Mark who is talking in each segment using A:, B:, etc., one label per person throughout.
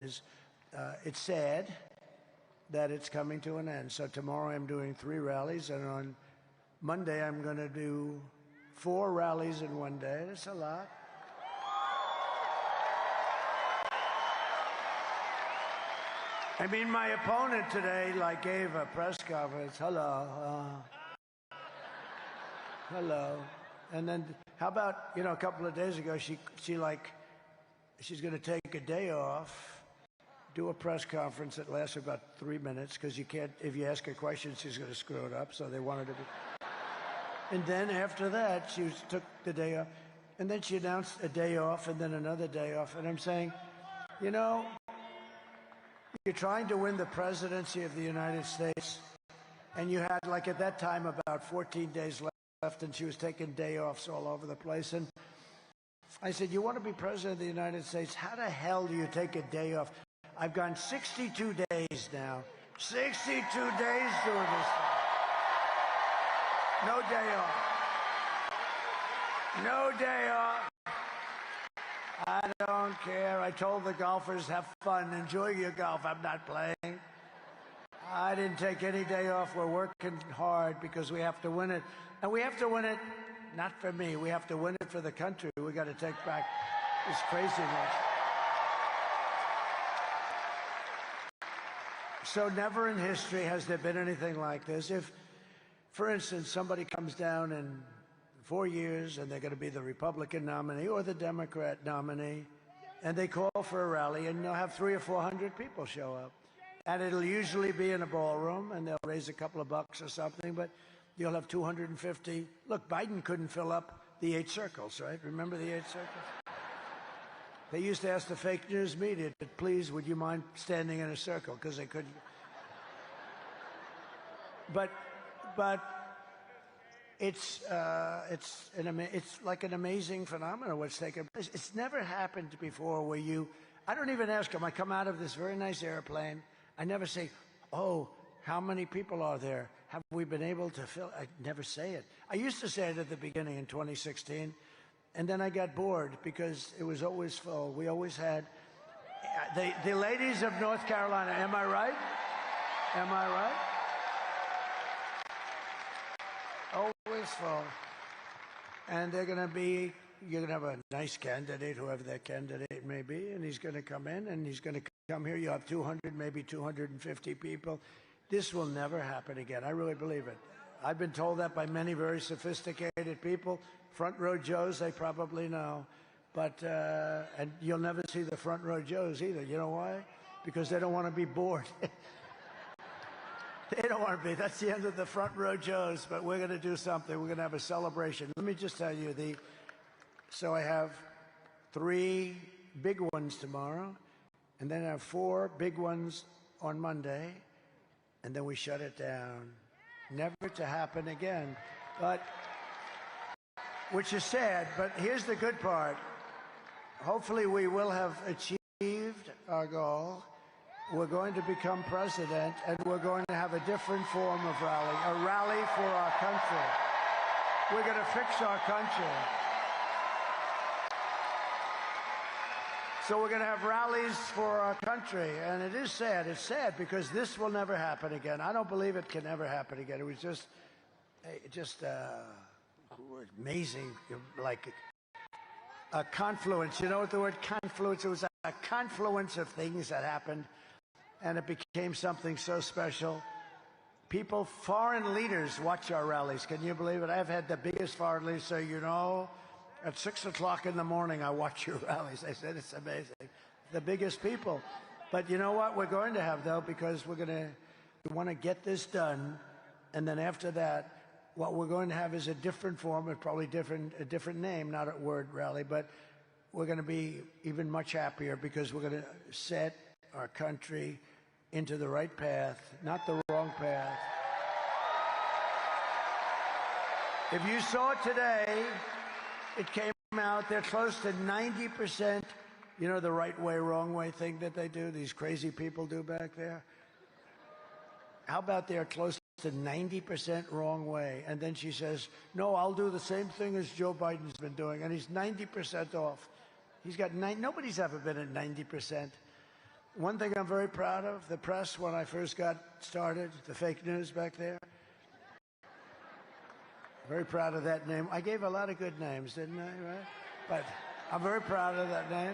A: is it's sad that it's coming to an end. So tomorrow I'm doing 3 rallies, and on Monday I'm going to do 4 rallies in one day. That's a lot. I mean, my opponent today, gave a press conference. Hello. Hello. And then, how about, a couple of days ago, she's going to take a day off, do a press conference that lasts about 3 minutes, because you can't, if you ask her questions, she's going to screw it up, so they wanted to be. And then after that, she took the day off, and then she announced a day off, and then another day off. And I'm saying, you're trying to win the presidency of the United States, and you had, at that time, about 14 days left, and she was taking day-offs all over the place. And I said, you want to be president of the United States? How the hell do you take a day off? I've gone 62 days now. 62 days doing this thing. No day off. No day off. I don't care. I told the golfers, have fun, enjoy your golf. I'm not playing. I didn't take any day off. We're working hard because we have to win it. And we have to win it, not for me. We have to win it for the country. We got to take back this craziness. So never in history has there been anything like this. If, for instance, somebody comes down in 4 years and they're going to be the Republican nominee or the Democrat nominee, and they call for a rally, and they'll have 300 or 400 people show up. And it'll usually be in a ballroom, and they'll raise a couple of bucks or something, but you'll have 250. Look, Biden couldn't fill up the 8 circles, right? Remember the 8 circles? They used to ask the fake news media, please, would you mind standing in a circle? Because they couldn't. But it's like an amazing phenomenon what's taken place. It's never happened before where I don't even ask them. I come out of this very nice airplane. I never say, oh, how many people are there? Have we been able to fill? I never say it. I used to say it at the beginning in 2016, and then I got bored because it was always full. We always had the ladies of North Carolina. Am I right? Am I right? Always full. And you're going to have a nice candidate, whoever that candidate may be, and he's going to come in, and he's going to come here. You have 200, maybe 250 people. This will never happen again. I really believe it. I've been told that by many very sophisticated people. Front row Joes, they probably know. But, and you'll never see the front row Joes either. You know why? Because they don't want to be bored. They don't want to be. That's the end of the front row Joes, but we're going to do something. We're going to have a celebration. Let me just tell you, so I have 3 big ones tomorrow, and then I have 4 big ones on Monday, and then we shut it down. Never to happen again. But, which is sad, but here's the good part. Hopefully we will have achieved our goal. We're going to become president, and we're going to have a different form of rally, a rally for our country. We're going to fix our country. So we're going to have rallies for our country, and it is sad. It's sad because this will never happen again. I don't believe it can ever happen again. It was just amazing, like a confluence. You know what the word confluence? It was a confluence of things that happened. And it became something so special. People, foreign leaders watch our rallies. Can you believe it? I've had the biggest foreign leaders say, at 6 o'clock in the morning, I watch your rallies. I said, it's amazing. The biggest people. But you know what we're going to have, though, because we want to get this done. And then after that, what we're going to have is a different form, probably a different name, not a word rally, but we're going to be even much happier because we're going to set our country into the right path, not the wrong path. If you saw today, it came out, they're close to 90%, the right way, wrong way thing that they do, these crazy people do back there. How about they're close to 90% wrong way? And then she says, no, I'll do the same thing as Joe Biden's been doing, and he's 90% off. He's got nobody's ever been at 90%. One thing I'm very proud of, the press, when I first got started, the fake news back there. Very proud of that name. I gave a lot of good names, didn't I, right? But I'm very proud of that name.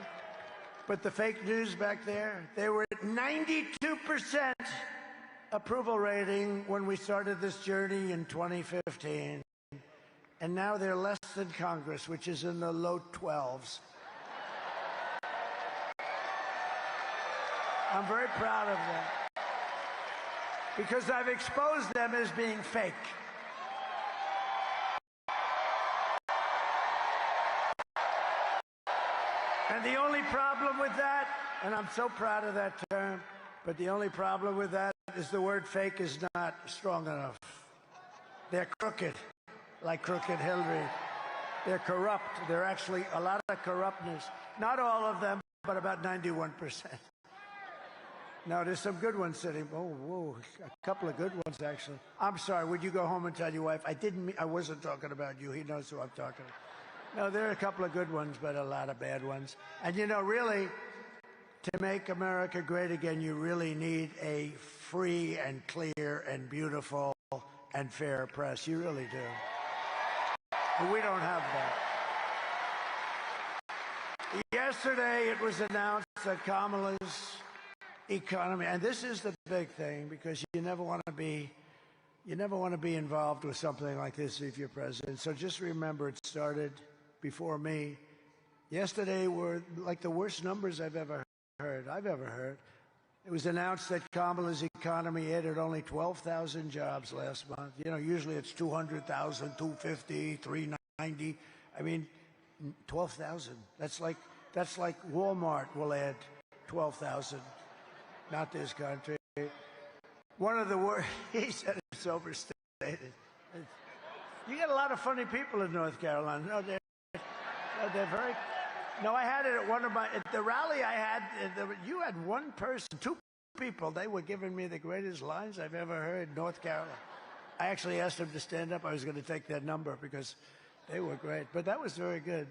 A: But the fake news back there, they were at 92% approval rating when we started this journey in 2015. And now they're less than Congress, which is in the low 12s. I'm very proud of them because I've exposed them as being fake. And the only problem with that, and I'm so proud of that term, but the only problem with that is the word fake is not strong enough. They're crooked, like Crooked Hillary. They're corrupt. They're actually a lot of corruptness. Not all of them, but about 91%. No, there's some good ones sitting. Oh, whoa, a couple of good ones, actually. I'm sorry, would you go home and tell your wife? I wasn't talking about you. He knows who I'm talking about. No, there are a couple of good ones, but a lot of bad ones. And you know, really, to make America great again, you really need a free and clear and beautiful and fair press. You really do. But we don't have that. Yesterday, it was announced that Kamala's economy, and this is the big thing, because you never want to be involved with something like this if you're president. So just remember, it started before me. Yesterday were like the worst numbers I've ever heard. It was announced that Kamala's economy added only 12,000 jobs last month. You know, usually it's 200,000, 250, 390. I mean, 12,000. That's like Walmart will add 12,000. Not this country. One of the worst, he said it's overstated. You get a lot of funny people in North Carolina. No, they're very, no, I had it at at the rally I had, you had one person, two people, they were giving me the greatest lines I've ever heard in North Carolina. I actually asked them to stand up. I was going to take their number because they were great. But that was very good.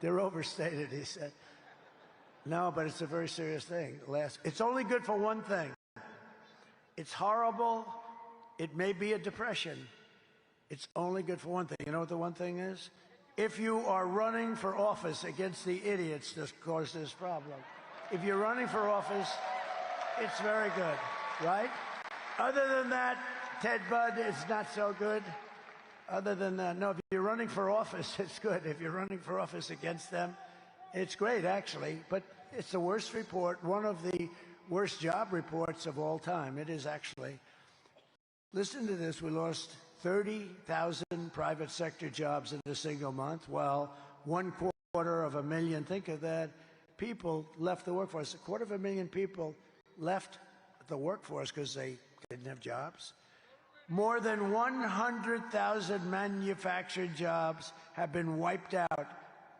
A: They're overstated, he said. No, but it's a very serious thing. It's only good for one thing. It's horrible. It may be a depression. It's only good for one thing. You know what the one thing is? If you are running for office against the idiots that cause this problem. If you're running for office, it's very good, right? Other than that, Ted Budd, it's not so good. Other than that, no, if you're running for office, it's good. If you're running for office against them, it's great, actually, but it's the worst report, one of the worst job reports of all time. It is actually. Listen to this. We lost 30,000 private sector jobs in a single month, while 250,000, think of that, people left the workforce. 250,000 people left the workforce because they didn't have jobs. More than 100,000 manufactured jobs have been wiped out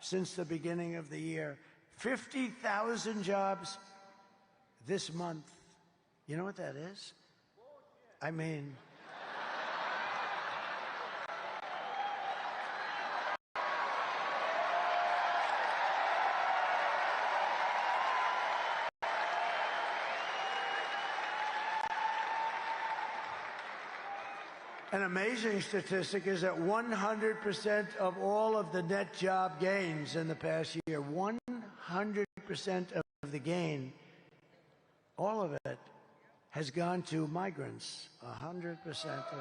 A: since the beginning of the year. 50,000 jobs this month. You know what that is? I mean, an amazing statistic is that 100% of all of the net job gains in the past year, 100% of the gain, all of it has gone to migrants. 100% of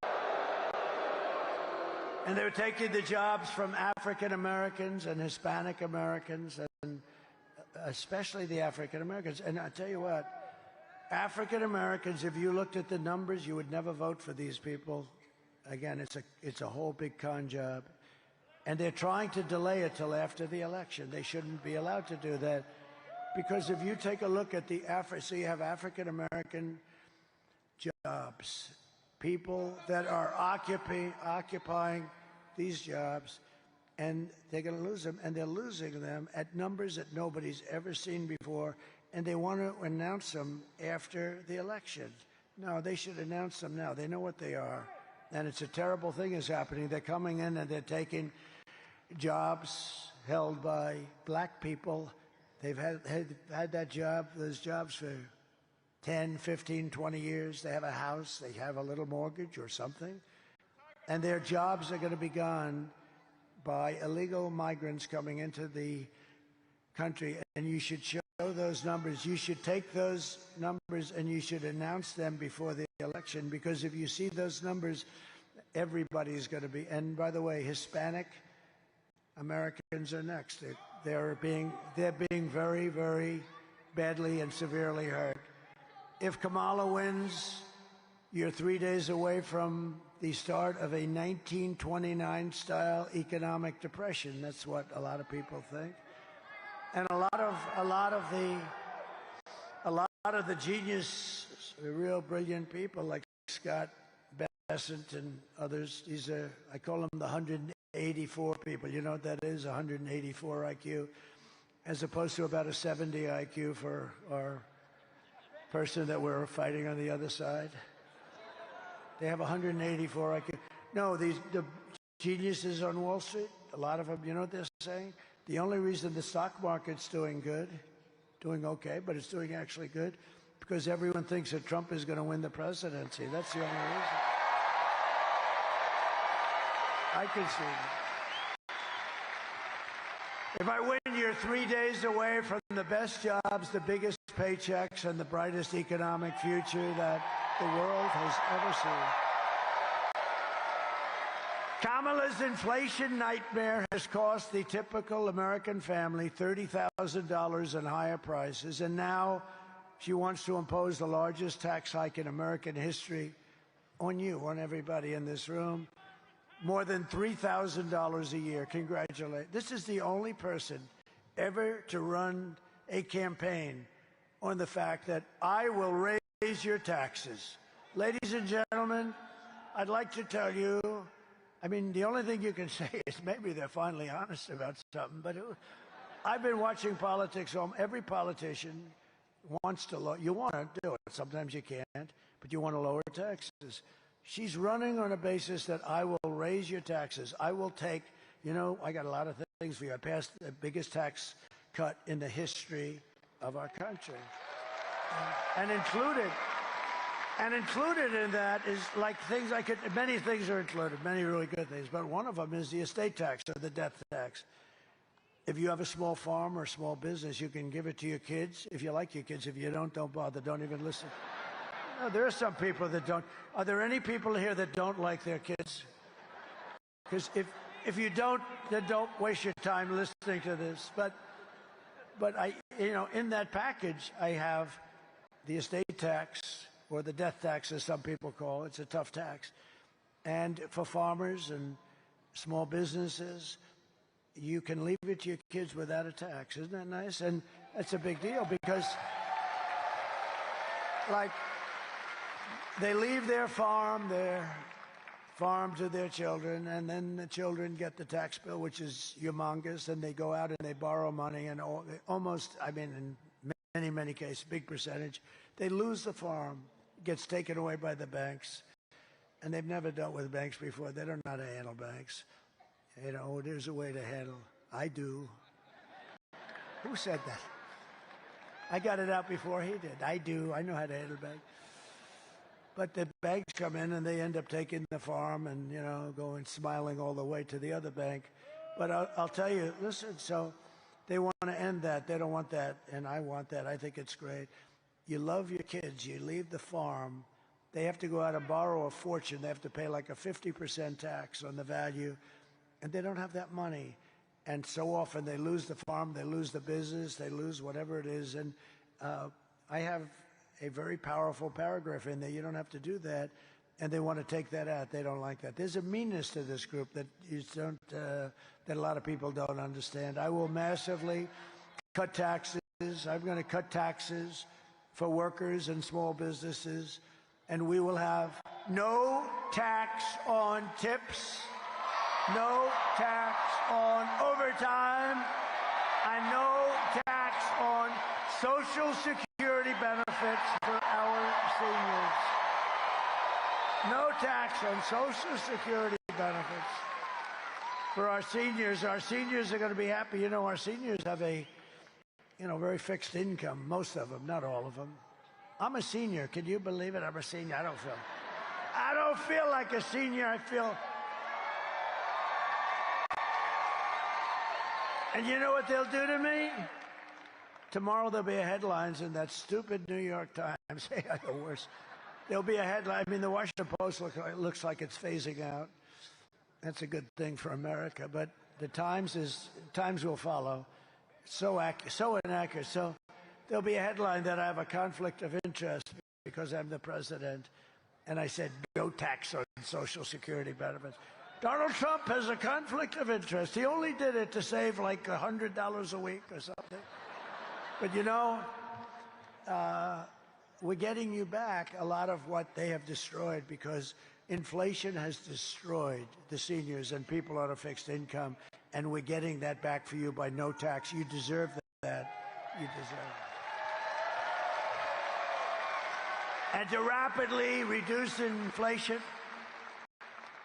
A: it. And they're taking the jobs from African Americans and Hispanic Americans, and especially the African Americans. And I tell you what, African Americans, if you looked at the numbers, you would never vote for these people. Again, it's a whole big con job. And they're trying to delay it till after the election. They shouldn't be allowed to do that. Because if you take a look at so you have African American jobs, people that are occupying these jobs, and they're going to lose them, and they're losing them at numbers that nobody's ever seen before. And they want to announce them after the election. No, they should announce them now. They know what they are. And it's a terrible thing is happening. They're coming in and they're taking jobs held by black people They've had that job, those jobs for 10, 15, 20 years. They have a house, they have a little mortgage or something. And their jobs are going to be gone by illegal migrants coming into the country. And you should show those numbers. You should take those numbers and you should announce them before the election, because if you see those numbers, everybody's going to be. And by the way, Hispanic Americans are next. They're being very, very badly and severely hurt. If Kamala wins, you're 3 days away from the start of a 1929-style economic depression. That's what a lot of people think. And a lot of the genius, the real brilliant people like Scott Bessent and others, I call them the 184 people. You know what that is? 184 IQ, as opposed to about a 70 IQ for our person that we're fighting on the other side. They have 184 IQ. No, the geniuses on Wall Street, a lot of them, you know what they're saying? The only reason the stock market's doing okay, but it's doing actually good, because everyone thinks that Trump is going to win the presidency. That's the only reason. I can see that. If I win, you're 3 days away from the best jobs, the biggest paychecks, and the brightest economic future that the world has ever seen. Kamala's inflation nightmare has cost the typical American family $30,000 in higher prices, and now she wants to impose the largest tax hike in American history on you, on everybody in this room. More than $3,000 a year. Congratulate. This is the only person ever to run a campaign on the fact that I will raise your taxes. Ladies and gentlemen, I'd like to tell you, I mean, the only thing you can say is maybe they're finally honest about something, but I've been watching politics. Every politician wants to you want to do it. Sometimes you can't, but you want to lower taxes. She's running on a basis that I will raise your taxes. I will take, you know, I got a lot of things for you. I passed the biggest tax cut in the history of our country. And included in that is like things many things are included, many really good things, but one of them is the estate tax or the death tax. If you have a small farm or a small business, you can give it to your kids. If you like your kids, if you don't bother, don't even listen. No, there are some people that don't. Are there any people here that don't like their kids? Because if you don't, then don't waste your time listening to this. But I, you know, in that package, I have the estate tax, or the death tax, as some people call it. It's a tough tax. And for farmers and small businesses, you can leave it to your kids without a tax. Isn't that nice? And that's a big deal, because, like, they leave their farm to their children, and then the children get the tax bill, which is humongous, and they go out and they borrow money, and almost, I mean, in many, many cases, big percentage, they lose the farm. It gets taken away by the banks, and they've never dealt with banks before. They don't know how to handle banks. You know, there's a way to handle. I do. Who said that? I got it out before he did. I do. I know how to handle banks. But the banks come in and they end up taking the farm and, you know, going smiling all the way to the other bank. But I'll tell you, listen, so they want to end that. They don't want that, and I want that. I think it's great. You love your kids. You leave the farm. They have to go out and borrow a fortune. They have to pay like a 50% tax on the value, and they don't have that money. And so often they lose the farm, they lose the business, they lose whatever it is. And I have a very powerful paragraph in there. You don't have to do that. And they want to take that out. They don't like that. There's a meanness to this group that that a lot of people don't understand. I will massively cut taxes. I'm going to cut taxes for workers and small businesses. And we will have no tax on tips, no tax on overtime, and no tax on Social Security benefits for our seniors. No tax on Social Security benefits for our seniors. Our seniors are going to be happy. You know, our seniors have a very fixed income, most of them, not all of them. I'm a senior. Can you believe it? I'm a senior. I don't feel like a senior. I feel... And you know what they'll do to me? Tomorrow there'll be a headlines in that stupid New York Times. The worst. There'll be a headline. I mean, the Washington Post looks like it's phasing out. That's a good thing for America. But the Times will follow. So inaccurate. So there'll be a headline that I have a conflict of interest because I'm the president. And I said, no tax on Social Security benefits. Donald Trump has a conflict of interest. He only did it to save like $100 a week or something. But we're getting you back a lot of what they have destroyed because inflation has destroyed the seniors and people on a fixed income, and we're getting that back for you by no tax. You deserve that. You deserve it. And to rapidly reduce inflation,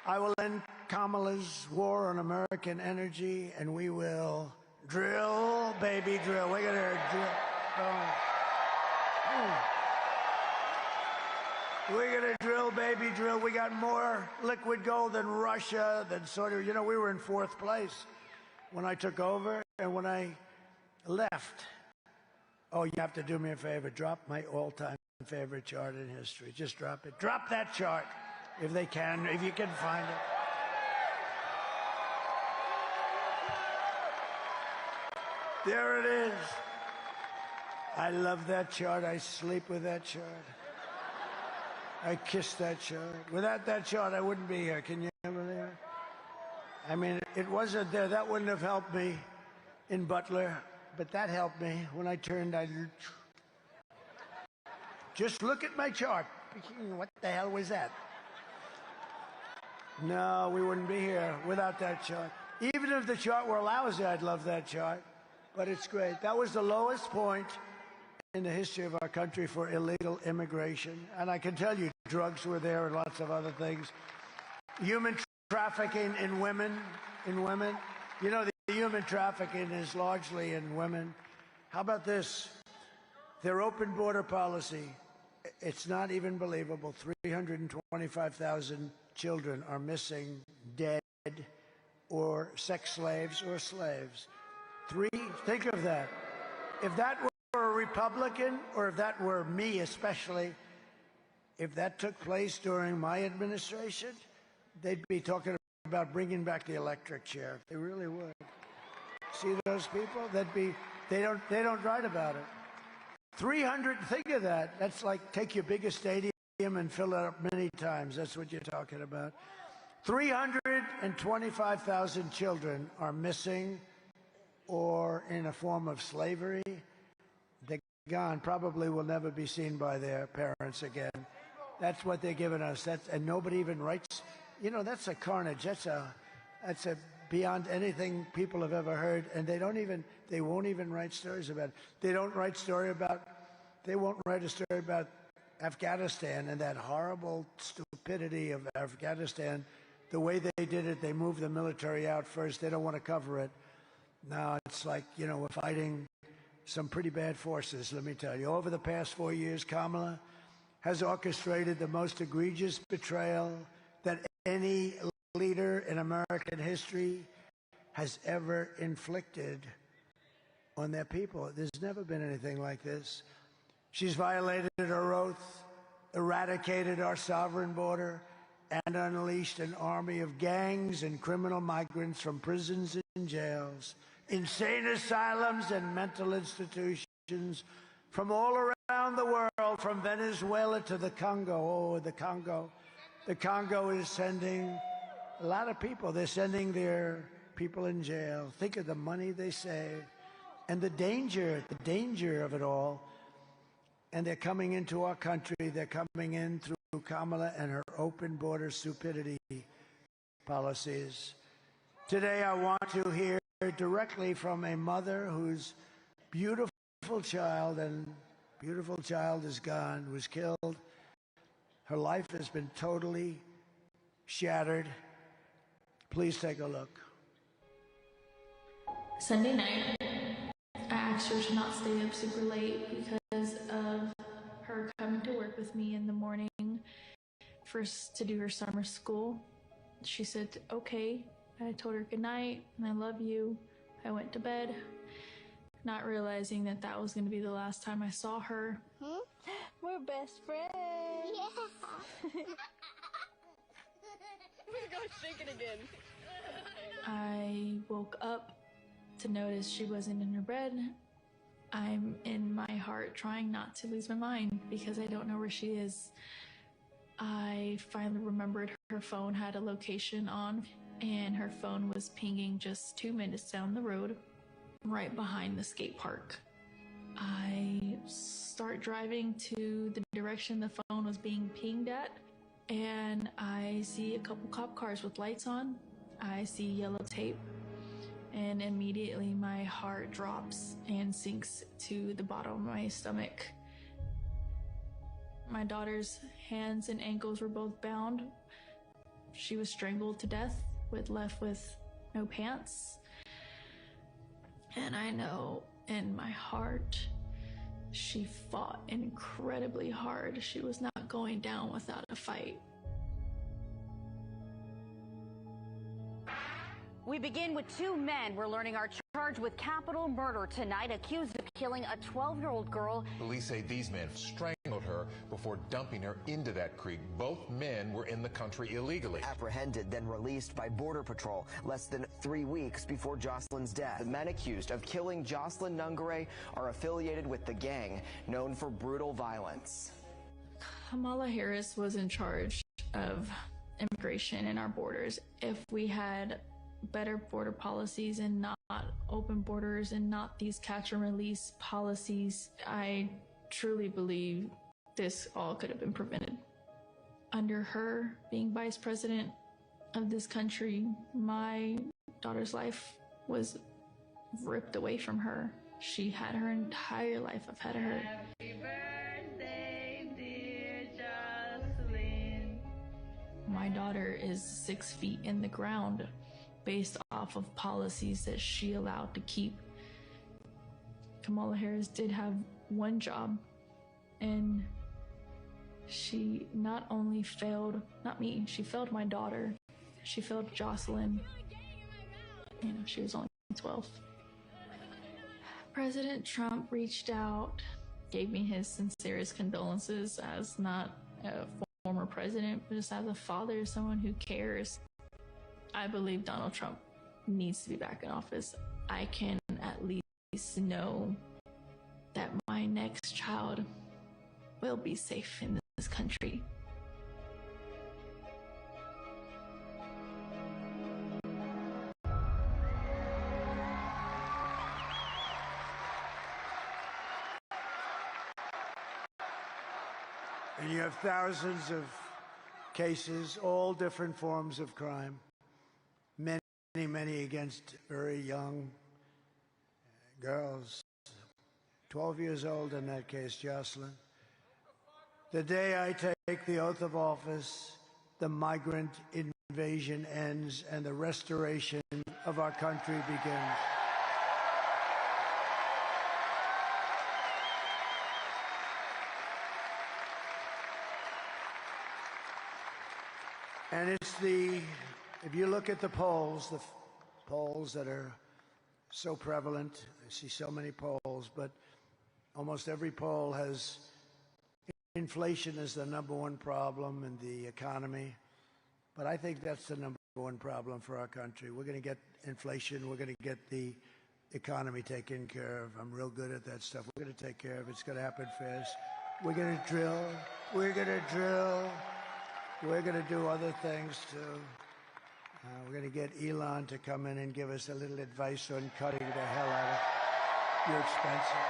A: I will end Kamala's war on American energy, and we will drill, baby, drill. We're going to drill. We're going to drill, baby, drill. We got more liquid gold than Russia, than Saudi. We were in 4th place when I took over, and when I left. Oh, you have to do me a favor. Drop my all-time favorite chart in history. Just drop it. Drop that chart if they can, if you can find it. There it is. I love that chart. I sleep with that chart. I kiss that chart. Without that chart, I wouldn't be here. Can you believe it? I mean, it wasn't there. That wouldn't have helped me in Butler, but that helped me when I turned. Just look at my chart. What the hell was that? No, we wouldn't be here without that chart. Even if the chart were lousy, I'd love that chart. But it's great. That was the lowest point in the history of our country for illegal immigration. And I can tell you, drugs were there and lots of other things. Human trafficking in women. The human trafficking is largely in women. How about this? Their open border policy, it's not even believable. 325,000 children are missing, dead, or sex slaves or slaves. Think of that. If that were a Republican, or if that were me especially, if that took place during my administration, they'd be talking about bringing back the electric chair. They really would. See those people? They don't write about it. 300, think of that. That's like take your biggest stadium and fill it up many times. That's what you're talking about. 325,000 children are missing or in a form of slavery. They're gone, probably will never be seen by their parents again. That's what they're giving us. And nobody even writes. That's a carnage. That's a beyond anything people have ever heard. And they won't even write stories about it. They won't write a story about Afghanistan and that horrible stupidity of Afghanistan. The way they did it, they moved the military out first. They don't want to cover it. Now it's like, we're fighting some pretty bad forces, let me tell you. Over the past 4 years, Kamala has orchestrated the most egregious betrayal that any leader in American history has ever inflicted on their people. There's never been anything like this. She's violated her oath, eradicated our sovereign border, and unleashed an army of gangs and criminal migrants from prisons and jails, insane asylums and mental institutions from all around the world, from Venezuela to the Congo. Oh, the Congo. The Congo is sending a lot of people. They're sending their people in jail. Think of the money they save and the danger of it all. And they're coming into our country. They're coming in through Kamala and her open border stupidity policies. Today, I want to hear directly from a mother whose beautiful child is gone, was killed. Her life has been totally shattered. Please take a look.
B: Sunday night, I asked her to not stay up super late because of her coming to work with me in the morning first to do her summer school. She said, okay. I told her good night and I love you. I went to bed, not realizing that that was going to be the last time I saw her.
C: We're best friends. Yeah. We're going to shake it again.
B: I woke up to notice she wasn't in her bed. I'm in my heart trying not to lose my mind because I don't know where she is. I finally remembered her phone had a location on, and her phone was pinging just 2 minutes down the road, right behind the skate park. I start driving to the direction the phone was being pinged at, and I see a couple cop cars with lights on. I see yellow tape, and immediately my heart drops and sinks to the bottom of my stomach. My daughter's hands and ankles were both bound. She was strangled to death, left with no pants. And I know in my heart, she fought incredibly hard. She was not going down without a fight.
D: We begin with two men we're learning are charged with capital murder tonight, accused of killing a 12-year-old girl.
E: Police say these men strangled her before dumping her into that creek. Both men were in the country illegally.
F: Apprehended, then released by Border Patrol less than 3 weeks before Jocelyn's death. The men accused of killing Jocelyn Nungare are affiliated with the gang known for brutal violence.
B: Kamala Harris was in charge of immigration in our borders. If we had better border policies and not open borders and not these catch and release policies, I truly believe this all could have been prevented. Under her being vice president of this country, my daughter's life was ripped away from her. She had her entire life ahead of her.
G: Happy birthday, dear Jocelyn.
B: My daughter is 6 feet in the ground based off of policies that she allowed to keep. Kamala Harris did have one job, and she not only failed, not me, she failed my daughter. She failed Jocelyn. You know, she was only 12. President Trump reached out, gave me his sincerest condolences as not a former president, but just as a father, someone who cares. I believe Donald Trump needs to be back in office. I can at least know that my next child will be safe in this country.
A: And you have thousands of cases, all different forms of crime. Many against very young girls, 12 years old in that case, Jocelyn. The day I take the oath of office, the migrant invasion ends and the restoration of our country begins. And if you look at the polls that are so prevalent, I see so many polls, but almost every poll has inflation as the #1 problem in the economy. But I think that's the #1 problem for our country. We're going to get inflation. We're going to get the economy taken care of. I'm real good at that stuff. We're going to take care of it. It's going to happen fast. We're going to drill. We're going to drill. We're going to do other things, too. We're going to get Elon to come in and give us a little advice on cutting the hell out of your expenses.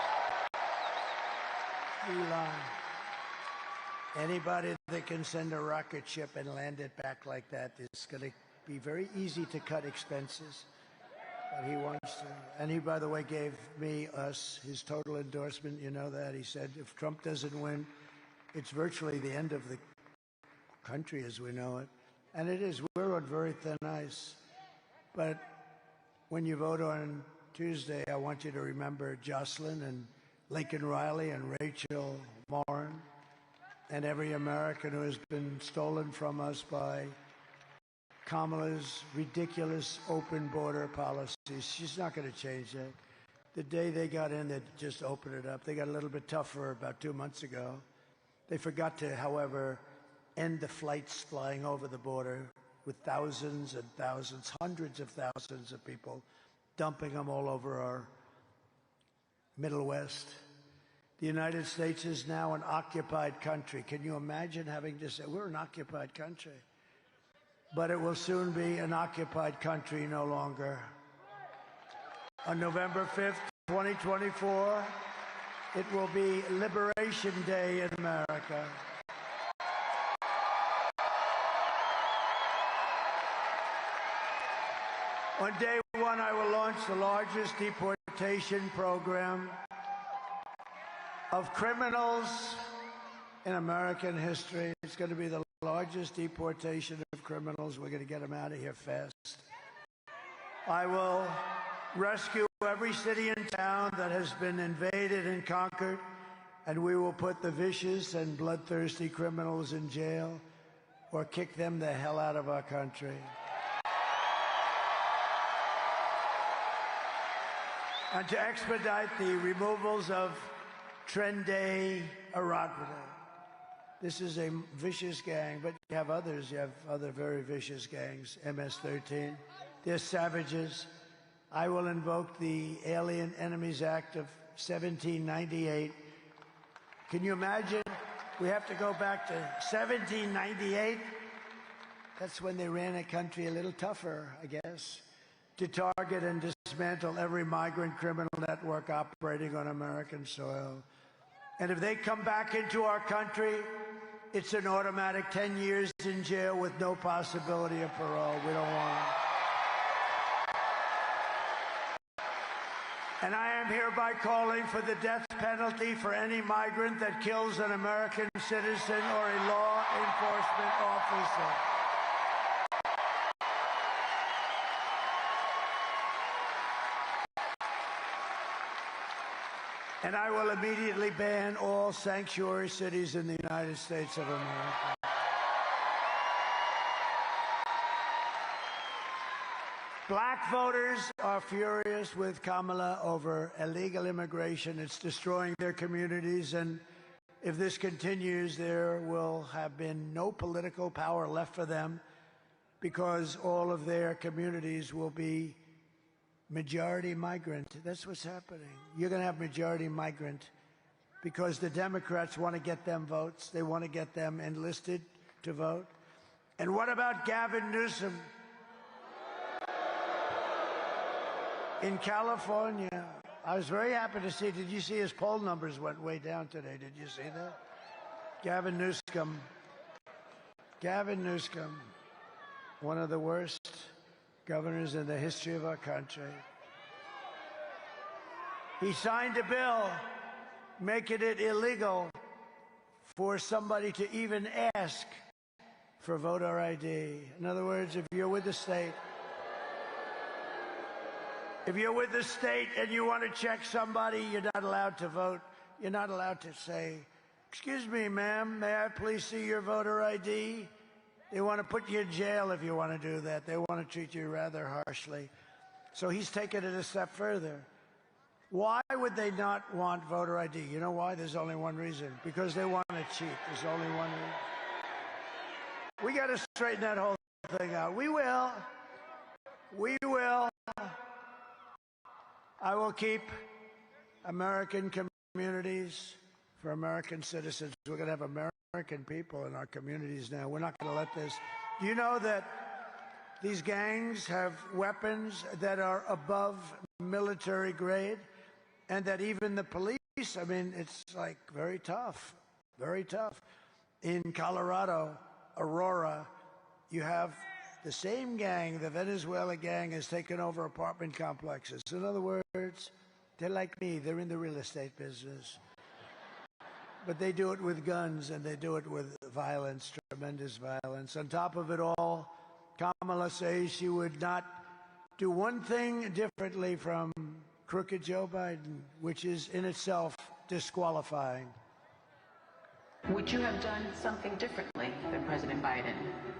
A: Elon, anybody that can send a rocket ship and land it back like that is going to be very easy to cut expenses. But he wants to. And he, by the way, gave us his total endorsement. You know that. He said if Trump doesn't win, it's virtually the end of the country as we know it. And it is. We're on very thin ice. But when you vote on Tuesday, I want you to remember Jocelyn and Lincoln Riley and Rachel Morin and every American who has been stolen from us by Kamala's ridiculous open border policies. She's not going to change that. The day they got in, they just opened it up. They got a little bit tougher about 2 months ago. They forgot to, however, end the flights flying over the border with thousands and thousands, hundreds of thousands of people, dumping them all over our Middle West. The United States is now an occupied country. Can you imagine having to say, we're an occupied country? But it will soon be an occupied country no longer. On November 5th, 2024, it will be Liberation Day in America. On day one, I will launch the largest deportation program of criminals in American history. It's going to be the largest deportation of criminals. We're going to get them out of here fast. I will rescue every city and town that has been invaded and conquered, and we will put the vicious and bloodthirsty criminals in jail or kick them the hell out of our country. And to expedite the removals of Trende Aragvada. This is a vicious gang, but you have others. You have other very vicious gangs, MS-13. They're savages. I will invoke the Alien Enemies Act of 1798. Can you imagine? We have to go back to 1798. That's when they ran a country a little tougher, I guess, to target and dismantle every migrant criminal network operating on American soil. And if they come back into our country, it's an automatic 10 years in jail with no possibility of parole. We don't want them. And I am hereby calling for the death penalty for any migrant that kills an American citizen or a law enforcement officer. And I will immediately ban all sanctuary cities in the United States of America. Black voters are furious with Kamala over illegal immigration. It's destroying their communities, and if this continues, there will have been no political power left for them because all of their communities will be majority migrant. That's what's happening. You're going to have majority migrant because the Democrats want to get them votes. They want to get them enlisted to vote. And what about Gavin Newsom? In California, I was very happy to see, did you see his poll numbers went way down today? Did you see that? Gavin Newsom, one of the worst governors in the history of our country. He signed a bill making it illegal for somebody to even ask for voter ID. In other words, if you're with the state, and you want to check somebody, you're not allowed to vote. You're not allowed to say, "Excuse me, ma'am, may I please see your voter ID?" They want to put you in jail if you want to do that. They want to treat you rather harshly. So he's taken it a step further. Why would they not want voter ID? You know why? There's only one reason. Because they want to cheat. There's only one reason. We got to straighten that whole thing out. We will. We will. I will keep American communities for American citizens. We're going to have American people in our communities now. We're not going to let this. Do you know that these gangs have weapons that are above military grade, and that even the police, I mean, it's like very tough, very tough. In Colorado, Aurora, you have the same gang, the Venezuela gang, has taken over apartment complexes. In other words, they're like me. They're in the real estate business. But they do it with guns, and they do it with violence, tremendous violence. On top of it all, Kamala says she would not do one thing differently from crooked Joe Biden, which is in itself disqualifying.
H: Would you have done something differently than President Biden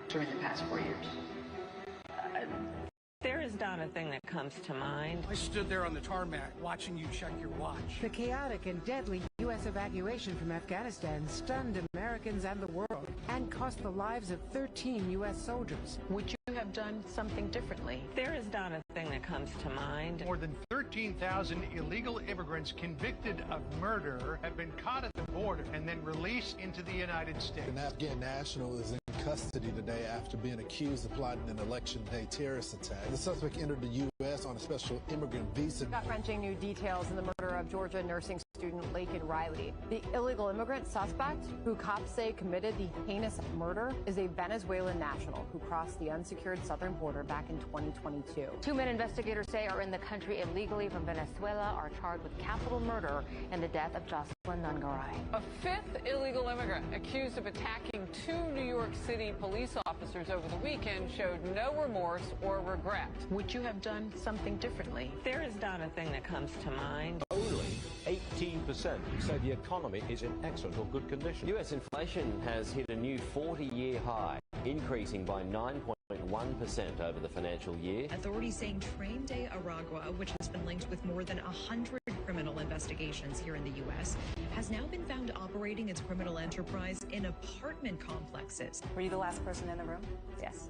H: during the past 4 years?
I: There is not a thing that comes to mind.
J: I stood there on the tarmac watching you check your watch.
K: The chaotic and deadly U.S. evacuation from Afghanistan stunned Americans and the world and cost the lives of 13 U.S. soldiers.
H: Would you have done something differently?
I: There is not a thing that comes to mind.
J: More than 13,000 illegal immigrants convicted of murder have been caught at the border and then released into the United States.
L: An Afghan national is in custody today after being accused of plotting an election day terrorist attack. The suspect entered the U.S. on a special immigrant visa.
M: Gut-wrenching new details in the murder of Georgia nursing student Laken Riley. The illegal immigrant suspect, who cops say committed the heinous murder, is a Venezuelan national who crossed the unsecured southern border back in 2022.
D: 2 men investigators say are in the country illegally from Venezuela are charged with capital murder in the death of Jocelyn Nungaray.
N: A 5th illegal immigrant accused of attacking 2 New York City police officers over the weekend showed no remorse or regret.
H: Would you have done something differently?
I: There is not a thing that comes to mind.
O: Only 18% say the economy is in excellent or good condition. US inflation has hit a new 40-year high, increasing by 9.1% over the financial year.
P: Authorities saying Train de Aragua, which has been linked with more than 100 criminal investigations here in the U.S., has now been found operating its criminal enterprise in apartment complexes.
M: Were you the last person in the room? Yes.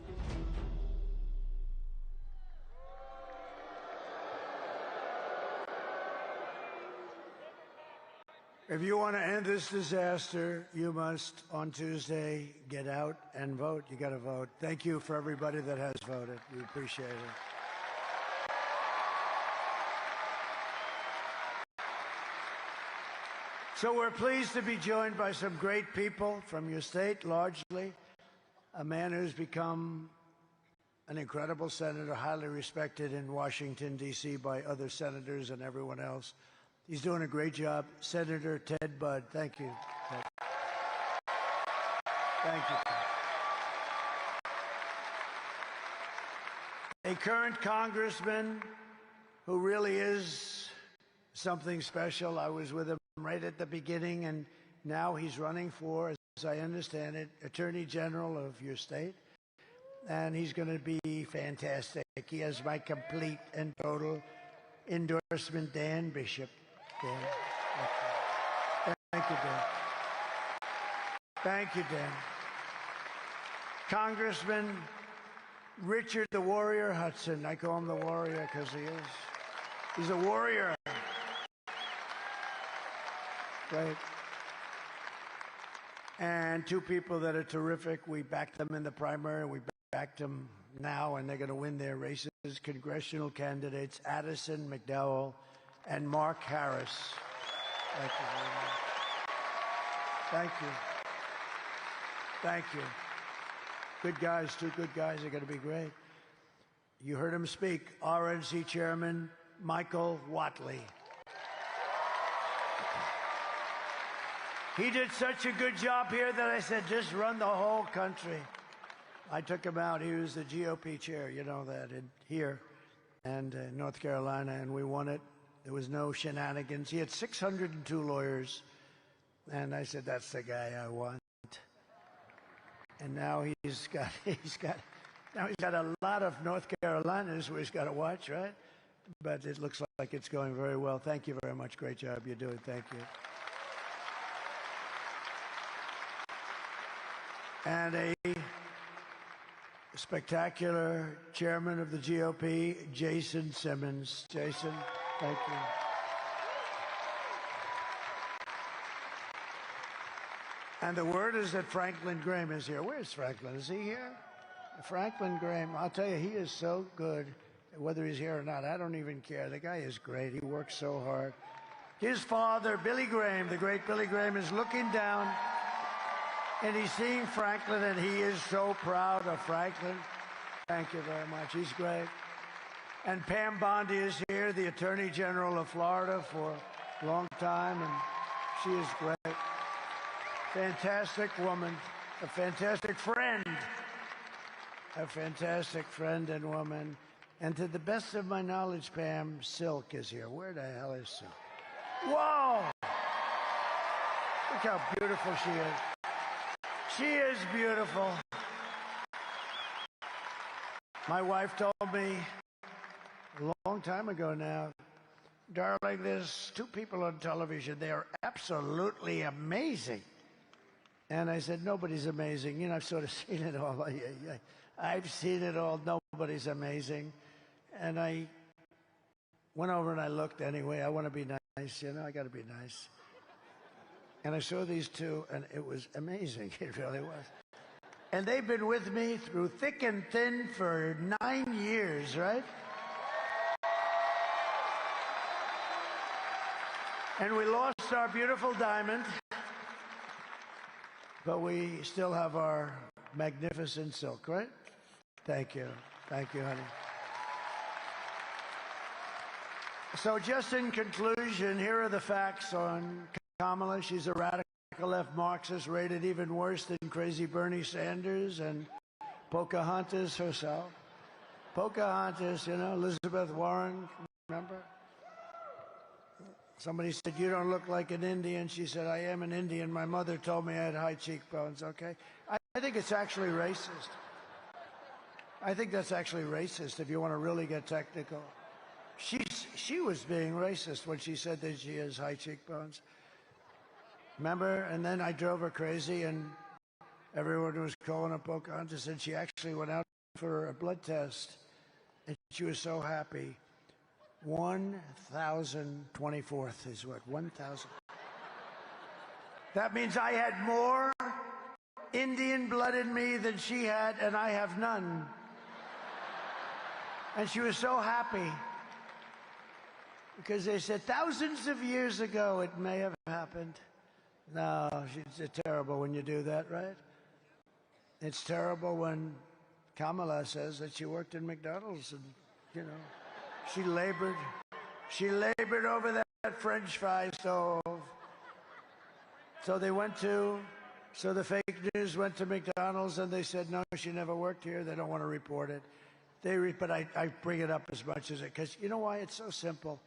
A: If you want to end this disaster, you must, on Tuesday, get out and vote. You got to vote. Thank you for everybody that has voted. We appreciate it. So we're pleased to be joined by some great people from your state, largely. A man who's become an incredible senator, highly respected in Washington, D.C. by other senators and everyone else. He's doing a great job. Senator Ted Budd. Thank you. Thank you. A current congressman who really is something special. I was with him right at the beginning, and now he's running for, as I understand it, Attorney General of your state. And he's going to be fantastic. He has my complete and total endorsement, Dan Bishop. Dan. Thank you, Dan. Thank you, Dan. Congressman Richard the Warrior Hudson. I call him the Warrior because he is. He's a warrior. Right. And 2 people that are terrific. We backed them in the primary. We backed them now, and they're going to win their races. Congressional candidates Addison McDowell and Mark Harris. Thank you very much. Thank you. Thank you. Good guys, 2 good guys are going to be great. You heard him speak. RNC Chairman Michael Whatley. He did such a good job here that I said, just run the whole country. I took him out. He was the GOP chair, you know that, here and North Carolina, and we won it. There was no shenanigans. He had 602 lawyers, and I said, that's the guy I want. And now he's got a lot of North Carolinas where he's got to watch, right? But it looks like it's going very well. Thank you very much. Great job you're doing. Thank you. And a spectacular chairman of the GOP, Jason Simmons. Jason, thank you. And the word is that Franklin Graham is here. Where's Franklin? Is he here? Franklin Graham, I'll tell you, he is so good, whether he's here or not. I don't even care. The guy is great. He works so hard. His father, Billy Graham, the great Billy Graham, is looking down, and he's seeing Franklin, and he is so proud of Franklin. Thank you very much. He's great. And Pam Bondi is here, the Attorney General of Florida for a long time, and she is great. Fantastic woman, a fantastic friend and woman. And to the best of my knowledge, Pam, Silk is here. Where the hell is Silk? Whoa! Look how beautiful she is. She is beautiful. My wife told me a long time ago now, darling, there's two people on television. They are absolutely amazing. And I said, nobody's amazing. You know, I've sort of seen it all. I've seen it all. Nobody's amazing. And I went over and I looked anyway. I want to be nice, you know, I got to be nice. And I saw these two, and it was amazing. It really was. And they've been with me through thick and thin for 9 years, right? And we lost our beautiful diamond, but we still have our magnificent Silk, right? Thank you. Thank you, honey. So just in conclusion, here are the facts on Kamala. She's a radical left Marxist, rated even worse than crazy Bernie Sanders and Pocahontas herself. Pocahontas, you know, Elizabeth Warren, remember? Somebody said, you don't look like an Indian. She said, I am an Indian. My mother told me I had high cheekbones, okay? I think it's actually racist. I think that's actually racist if you want to really get technical. She was being racist when she said that she has high cheekbones. Remember? And then I drove her crazy, and everyone was calling her Pocahontas, and she actually went out for a blood test, and she was so happy. 1,024th is what? 1,000. That means I had more Indian blood in me than she had, and I have none. And she was so happy. Because they said thousands of years ago it may have happened. No, it's terrible when you do that, right? It's terrible when Kamala says that she worked in McDonald's and, you know, she labored over that French fry stove. So the fake news went to McDonald's and they said, no, she never worked here. They don't want to report it. But I bring it up as much as it, because you know why? It's so simple.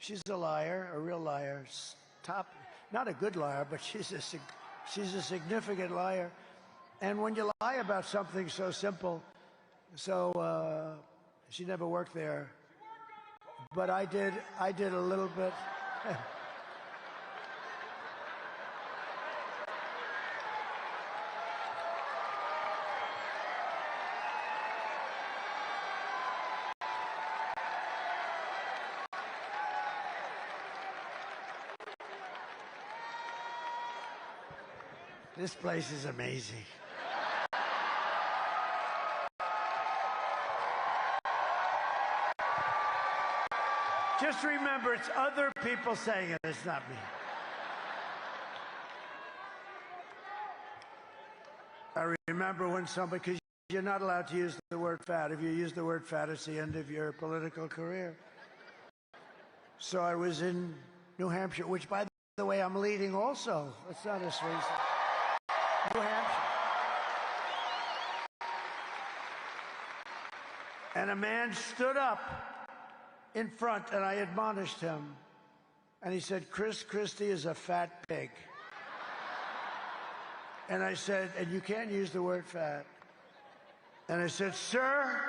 A: She's a liar, a real liar. Not a good liar, but she's a significant liar. And when you lie about something so simple, she never worked there. But I did a little bit. This place is amazing. Just remember, it's other people saying it, it's not me. I remember when somebody, because you're not allowed to use the word fat. If you use the word fat, it's the end of your political career. So I was in New Hampshire, which, by the way, I'm leading also. It's not as recent. New Hampshire. And a man stood up in front, and I admonished him. And he said, Chris Christie is a fat pig. And I said, and you can't use the word fat. And I said, sir,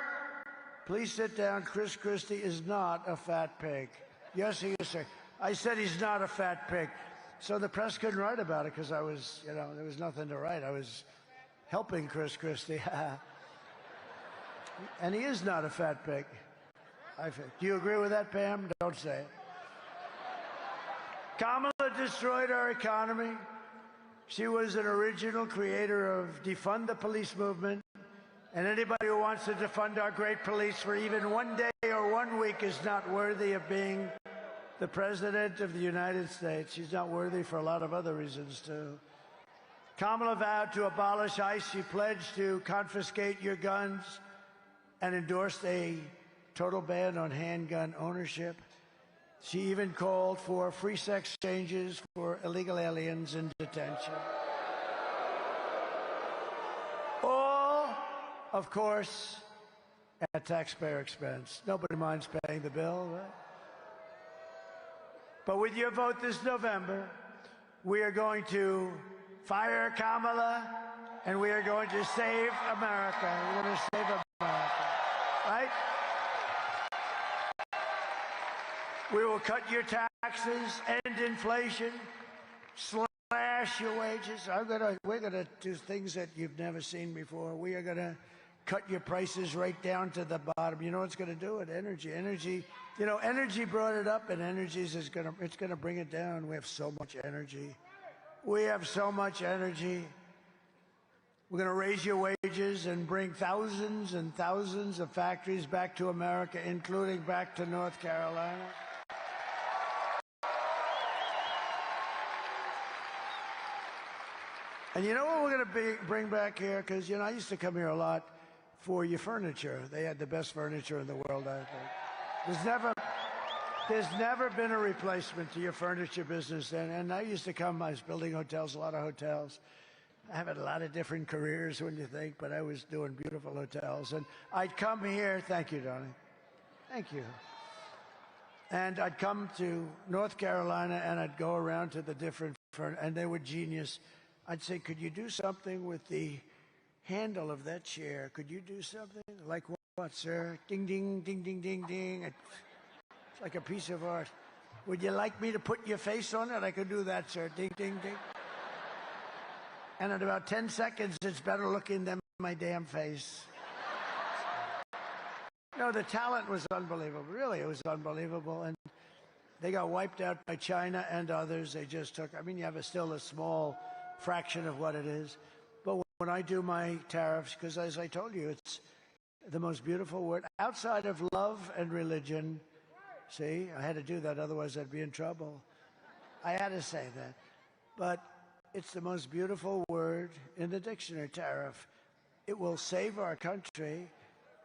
A: please sit down. Chris Christie is not a fat pig. Yes, he is, sir. I said he's not a fat pig. So the press couldn't write about it because I was, you know, there was nothing to write. I was helping Chris Christie. And he is not a fat pig. Do you agree with that, Pam? Don't say it. Kamala destroyed our economy. She was an original creator of defund the police movement. And anybody who wants to defund our great police for even one day or 1 week is not worthy of being the President of the United States. She's not worthy for a lot of other reasons, too. Kamala vowed to abolish ICE. She pledged to confiscate your guns and endorsed a total ban on handgun ownership. She even called for free sex changes for illegal aliens in detention. All, of course, at taxpayer expense. Nobody minds paying the bill, right? But with your vote this November, we are going to fire Kamala, and we are going to save America. We're going to save America, right? We will cut your taxes, end inflation, slash your wages. We're gonna do things that you've never seen before. We are gonna cut your prices right down to the bottom. You know what's gonna do it? Energy. You know, energy brought it up, and it's gonna bring it down. We have so much energy. We have so much energy. We're gonna raise your wages and bring thousands and thousands of factories back to America, including back to North Carolina. And you know what we're going to bring back here? Because, you know, I used to come here a lot for your furniture. They had the best furniture in the world, I think. There's never been a replacement to your furniture business. And I used to come, I was building hotels, a lot of hotels. I have had a lot of different careers, when you think, but I was doing beautiful hotels. And I'd come here, thank you, darling. Thank you. And I'd come to North Carolina, and I'd go around to the different and they were genius. I'd say, could you do something with the handle of that chair? Could you do something? Like what, sir? Ding, ding, ding, ding, ding, ding. It's like a piece of art. Would you like me to put your face on it? I could do that, sir. Ding, ding, ding. And in about 10 seconds, it's better looking than my damn face. No, the talent was unbelievable. Really, it was unbelievable. And they got wiped out by China and others. They just took, I mean, you have still a small fraction of what it is. But when I do my tariffs, because as I told you, it's the most beautiful word outside of love and religion. See, I had to do that, otherwise I'd be in trouble. I had to say that. But it's the most beautiful word in the dictionary, tariff. It will save our country.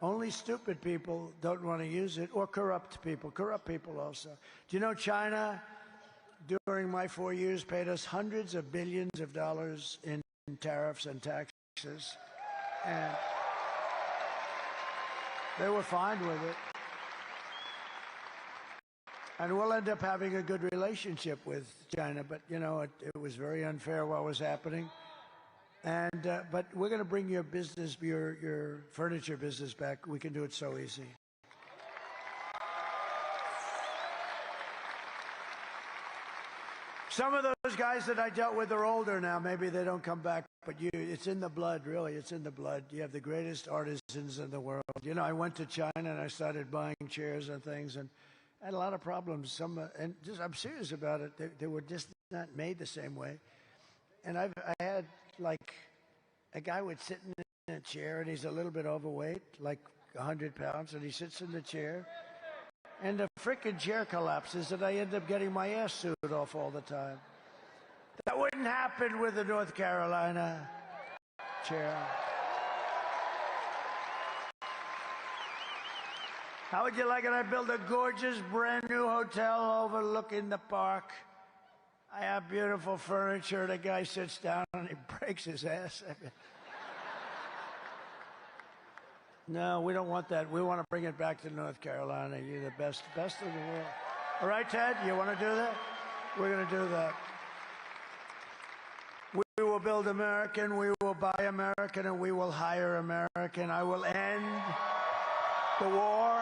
A: Only stupid people don't want to use it, or corrupt people also. Do you know China, during my 4 years, paid us hundreds of billions of dollars in tariffs and taxes, and they were fine with it. And we'll end up having a good relationship with China, but, you know, it was very unfair what was happening. And but we're going to bring your business, your furniture business back. We can do it so easy. Some of those guys that I dealt with are older now. Maybe they don't come back, but it's in the blood, really. It's in the blood. You have the greatest artisans in the world. You know, I went to China and I started buying chairs and things, and I had a lot of problems. I'm serious about it. They were just not made the same way. And I had, like, a guy would sit in a chair, and he's a little bit overweight, like 100 pounds, and he sits in the chair, and the frickin' chair collapses, and I end up getting my ass sued off all the time. That wouldn't happen with the North Carolina chair. How would you like it? I built a gorgeous, brand-new hotel overlooking the park. I have beautiful furniture. The guy sits down and he breaks his ass. No, we don't want that. We want to bring it back to North Carolina. You're the best of the world. All right, Ted, you want to do that? We're going to do that. We will build American, we will buy American, and we will hire American. I will end the war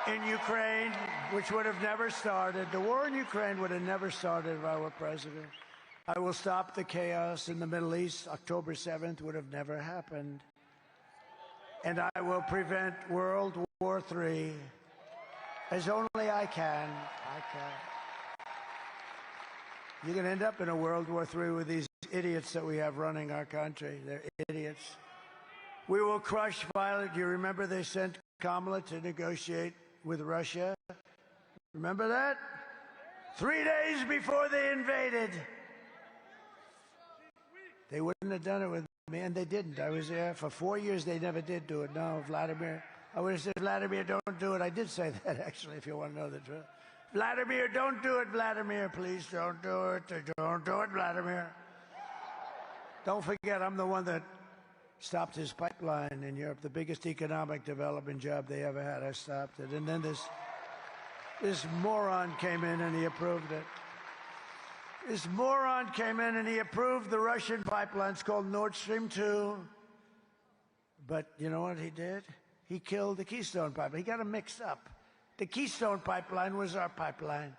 A: in Ukraine, which would have never started. The war in Ukraine would have never started if I were president. I will stop the chaos in the Middle East. October 7th would have never happened. And I will prevent World War III as only I can. You're going to end up in a World War III with these idiots that we have running our country. They're idiots. We will crush violence. Do you remember they sent Kamala to negotiate with Russia? Remember that? 3 days before they invaded. They wouldn't have done it with me, and they didn't. I was there for 4 years. They never did do it. No, Vladimir. I would have said, Vladimir, don't do it. I did say that, actually, if you want to know the truth. Vladimir, don't do it, Vladimir. Please don't do it. Don't do it, Vladimir. Don't forget, I'm the one that stopped his pipeline in Europe, the biggest economic development job they ever had. I stopped it. And then this moron came in and he approved it. This moron came in and he approved the Russian pipeline. It's called Nord Stream 2. But you know what he did? He killed the Keystone pipeline. He got them mixed up. The Keystone pipeline was our pipeline.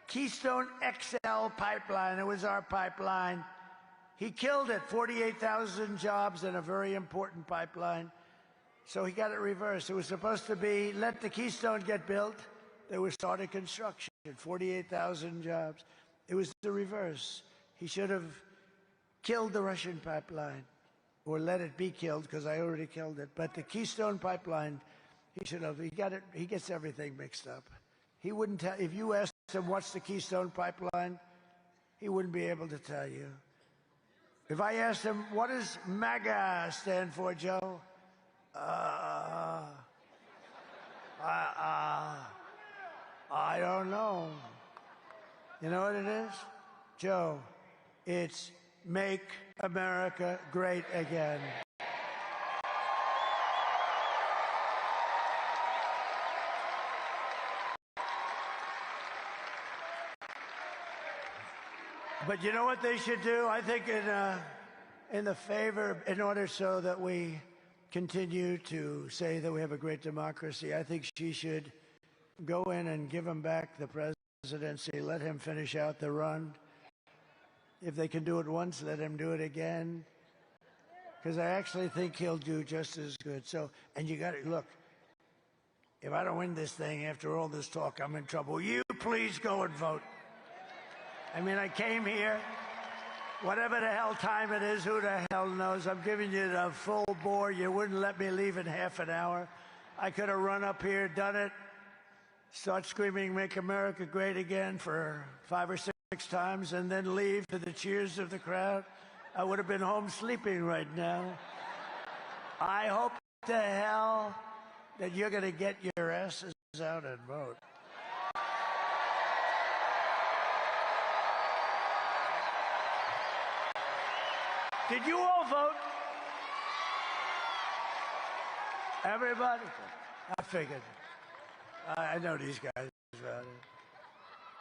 A: Keystone XL pipeline, it was our pipeline. He killed it, 48,000 jobs in a very important pipeline. So he got it reversed. It was supposed to be, let the Keystone get built. They were starting construction, 48,000 jobs. It was the reverse. He should have killed the Russian pipeline, or let it be killed, because I already killed it. But the Keystone pipeline, he should have. He got it. He gets everything mixed up. He wouldn't tell. If you asked him what's the Keystone pipeline, he wouldn't be able to tell you. If I asked him, what does MAGA stand for, Joe? I don't know. You know what it is? Joe, it's Make America Great Again. But you know what they should do? I think in the favor, in order so that we continue to say that we have a great democracy, I think she should go in and give him back the presidency, let him finish out the run. If they can do it once, let him do it again. Because I actually think he'll do just as good. So, and you got to, look, if I don't win this thing after all this talk, I'm in trouble. Will you please go and vote? I mean, I came here, whatever the hell time it is, who the hell knows? I'm giving you the full bore. You wouldn't let me leave in half an hour. I could have run up here, done it, start screaming, Make America Great Again for 5 or 6 times, and then leave to the cheers of the crowd. I would have been home sleeping right now. I hope to hell that you're going to get your asses out and vote. Did you all vote? Everybody? I figured. I know these guys about it.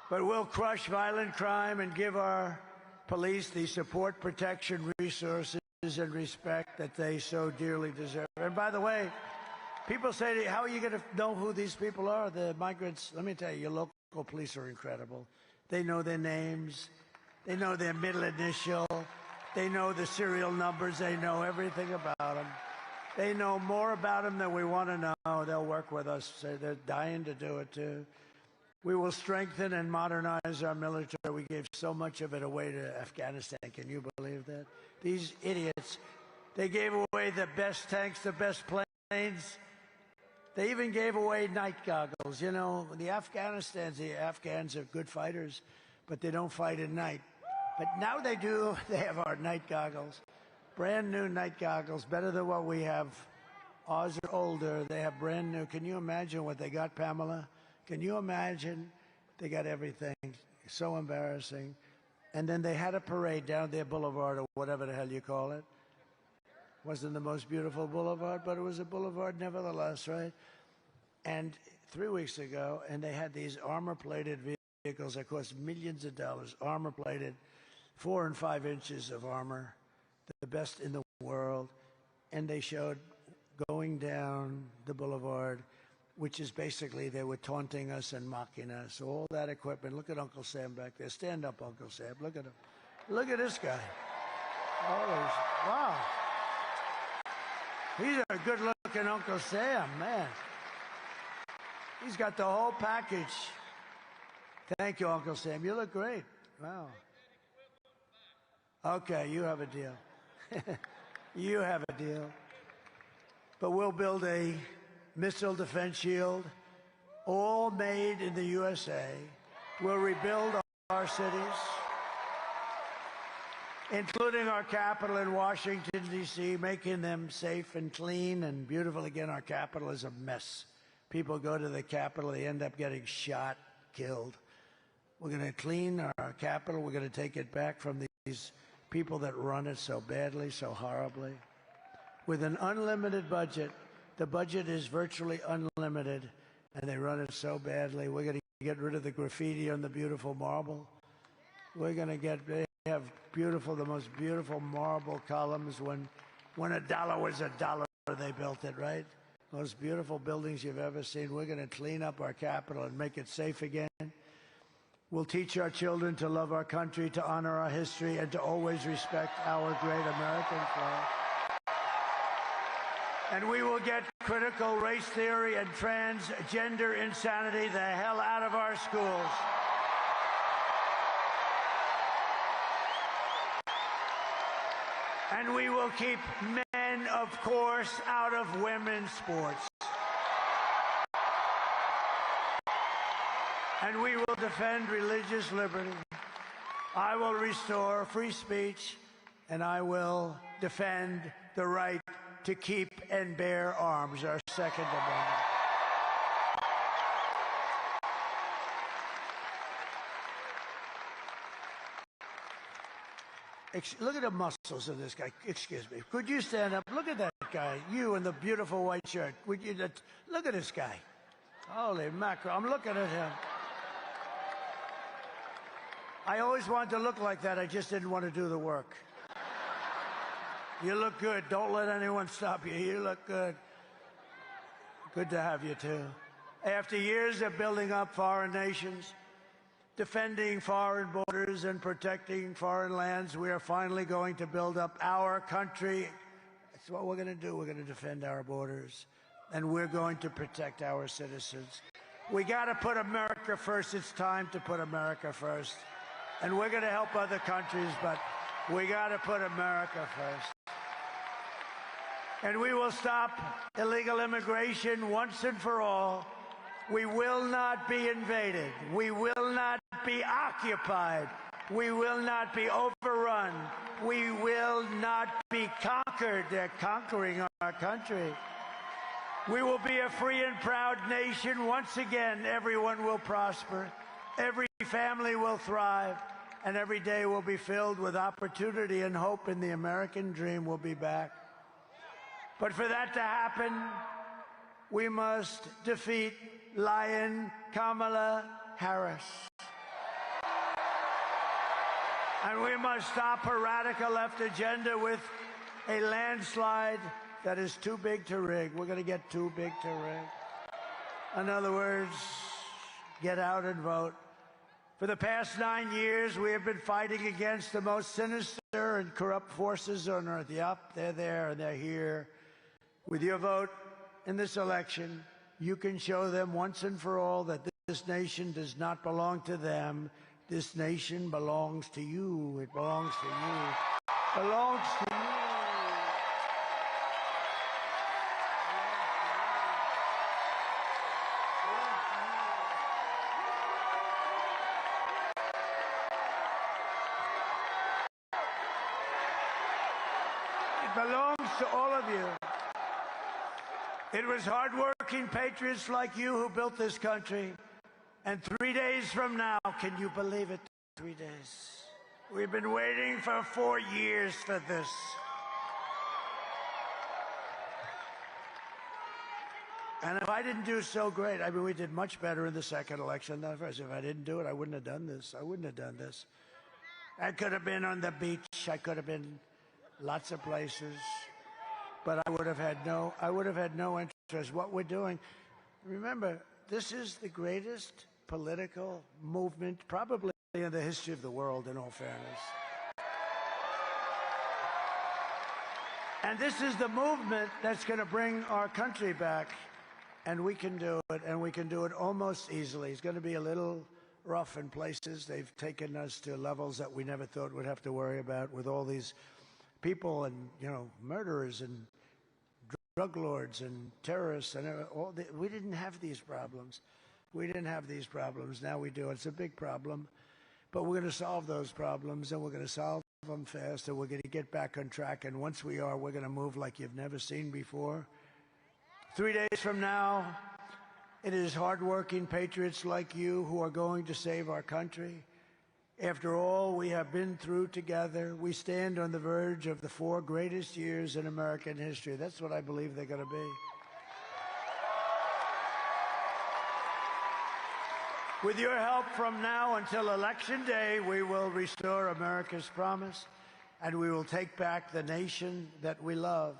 A: But we'll crush violent crime and give our police the support, protection, resources, and respect that they so dearly deserve. And by the way, people say, how are you going to know who these people are, the migrants? Let me tell you, your local police are incredible. They know their names. They know their middle initial. They know the serial numbers. They know everything about them. They know more about them than we want to know. They'll work with us. They're dying to do it, too. We will strengthen and modernize our military. We gave so much of it away to Afghanistan. Can you believe that? These idiots, they gave away the best tanks, the best planes. They even gave away night goggles. You know, the Afghans are good fighters, but they don't fight at night. But now they do. They have our night goggles. Brand new night goggles, better than what we have. Ours are older. They have brand new. Can you imagine what they got, Pamela? Can you imagine? They got everything. So embarrassing. And then they had a parade down their boulevard, or whatever the hell you call it. Wasn't the most beautiful boulevard, but it was a boulevard nevertheless, right? And 3 weeks ago, and they had these armor-plated vehicles that cost millions of dollars, armor-plated, 4 and 5 inches of armor, the best in the world. And they showed going down the boulevard, which is basically they were taunting us and mocking us. All that equipment. Look at Uncle Sam back there. Stand up, Uncle Sam. Look at him. Look at this guy. Holy, wow. He's a good-looking Uncle Sam, man. He's got the whole package. Thank you, Uncle Sam. You look great. Wow. Okay, you have a deal. You have a deal. But we'll build a missile defense shield, all made in the USA. We'll rebuild our cities, including our capital in Washington, D.C., making them safe and clean and beautiful. Again, our capital is a mess. People go to the capital, they end up getting shot, killed. We're going to clean our capital. We're going to take it back from these people that run it so badly, so horribly. with an unlimited budget. The budget is virtually unlimited, and they run it so badly. We're going to get rid of the graffiti on the beautiful marble. We're going to they have the most beautiful marble columns. When a dollar was a dollar, they built it, right? Most beautiful buildings you've ever seen. We're going to clean up our capital and make it safe again. We'll teach our children to love our country, to honor our history, and to always respect our great American flag. And we will get critical race theory and transgender insanity the hell out of our schools. And we will keep men, of course, out of women's sports. And we will defend religious liberty. I will restore free speech, and I will defend the right to keep and bear arms, our Second Amendment. Look at the muscles of this guy. Excuse me. Could you stand up? Look at that guy. You in the beautiful white shirt. Would you look at this guy? Holy mackerel. I'm looking at him. I always wanted to look like that. I just didn't want to do the work. You look good. Don't let anyone stop you. You look good. Good to have you, too. After years of building up foreign nations, defending foreign borders and protecting foreign lands, we are finally going to build up our country. That's what we're going to do. We're going to defend our borders, and we're going to protect our citizens. We got to put America first. It's time to put America first. And we're going to help other countries, but we got to put America first. And we will stop illegal immigration once and for all. We will not be invaded. We will not be occupied. We will not be overrun. We will not be conquered. They're conquering our country. We will be a free and proud nation. Once again, everyone will prosper. Every family will thrive. And every day will be filled with opportunity and hope, and the American dream will be back. But for that to happen, we must defeat Lion Kamala Harris. And we must stop her radical left agenda with a landslide that is too big to rig. We're going to get too big to rig. In other words, get out and vote. For the past 9 years, we have been fighting against the most sinister and corrupt forces on earth. Yep, they're there and they're here. With your vote in this election, you can show them once and for all that this nation does not belong to them. This nation belongs to you. It belongs to you. It belongs to you. Belongs to all of you. It was hardworking patriots like you who built this country. And 3 days from now, can you believe it? 3 days. We've been waiting for 4 years for this. And if I didn't do so great, I mean, we did much better in the second election than the first. If I didn't do it, I wouldn't have done this. I wouldn't have done this. I could have been on the beach. I could have been lots of places, but I would have had no interest. What we're doing, remember, this is the greatest political movement probably in the history of the world, in all fairness. And this is the movement that's going to bring our country back, and we can do it, and we can do it almost easily. It's going to be a little rough in places. They've taken us to levels that we never thought we'd have to worry about with all these people and, you know, murderers and drug lords and terrorists and all. We didn't have these problems. We didn't have these problems. Now we do. It's a big problem. But we're going to solve those problems, and we're going to solve them fast, and we're going to get back on track. And once we are, we're going to move like you've never seen before. 3 days from now, it is hardworking patriots like you who are going to save our country. After all we have been through together, we stand on the verge of the 4 greatest years in American history. That's what I believe they're going to be. With your help from now until Election Day, we will restore America's promise, and we will take back the nation that we love.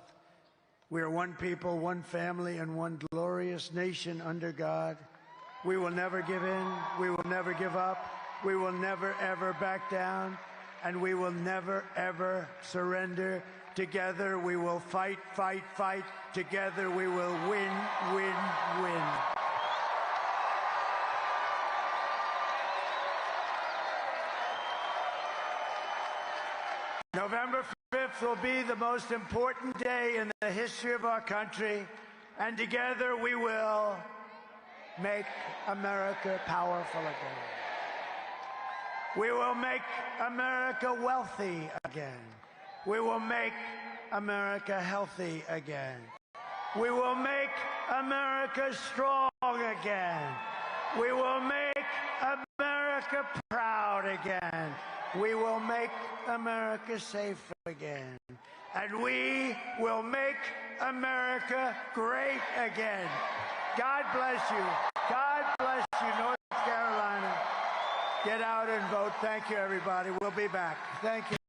A: We are one people, one family, and one glorious nation under God. We will never give in. We will never give up. We will never, ever back down, and we will never, ever surrender. Together we will fight, fight, fight. Together we will win, win, win. November 5th will be the most important day in the history of our country, and together we will make America powerful again. We will make America wealthy again. We will make America healthy again. We will make America strong again. We will make America proud again. We will make America safe again. And we will make America great again. God bless you. God bless you, North Carolina. Get out and vote. Thank you, everybody. We'll be back. Thank you.